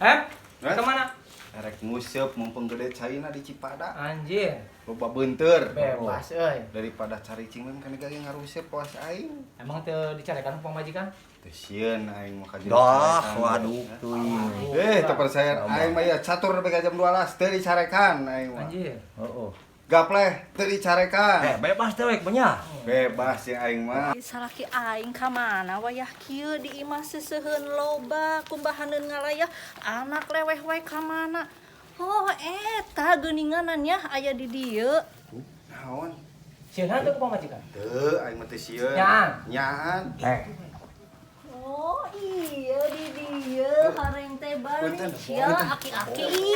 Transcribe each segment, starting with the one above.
Kemana? Rek nguseup mumpung gede caina di Cipada. Anjir. Loba beunteur. Bebas euy. Daripada cari cingeng kan gage ngaruseup puas aing. Emang teu dicarekan pamajikan? Teu sieun aing mah ka Dah, waduh teuing. teu percaya aing mah ya catur sampai jam 12 teu dicarekan aing mah. Anjir. Heeh. Gapleh teu dicarekan. Bebas teh we nya. Bebas ya aing mah. Salaki aing ka mana wayah kieu di imah seuseheun loba kumbahaneun ngalayah anak leweh wae ka mana. Oh eta geuninganannya aya di dieu. Naon? Sieun teu ku pamajikan? Teu aing mah teu sieun. Nyaan. Nyaan. Oh iya di dieu hareng teh balik ya aki-aki.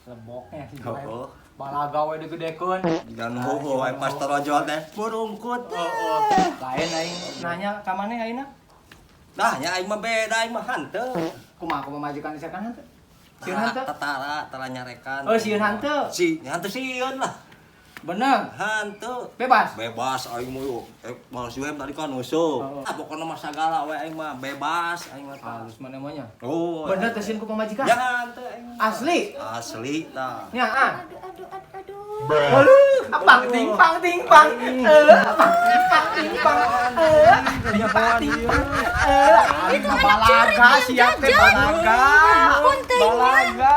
Leboknya sih. Heeh. Balaga we digedekeun. Dan hoho wae pas tarojol teh burungkut. Lain aing nanya ka maneh ayeuna? Dah nya aing mah beda aing mah hanteu. Kumaha ku pamajikan dicarekan henteu? Sieun henteu? Tara nyarekan. Oh, sieun henteu. Hanteu sieun lah. Bener. Hanteu. Bebas. Bebas aing mah yuk. Mal si tadi kan nusuk. Oh. Pokona mah sagala we aing mah bebas aing mah. Halus mana mah nya. Oh. Bener teh sieun ku pamajikan? Ya hanteu aing. Asli. Asli tah. Nyaan. Aduh. Waduh, pang timpang timpang. Pang timpang. Timpang timpang. Itu anak Balaga siap teh balaga. Ampun teh nya. Balaga.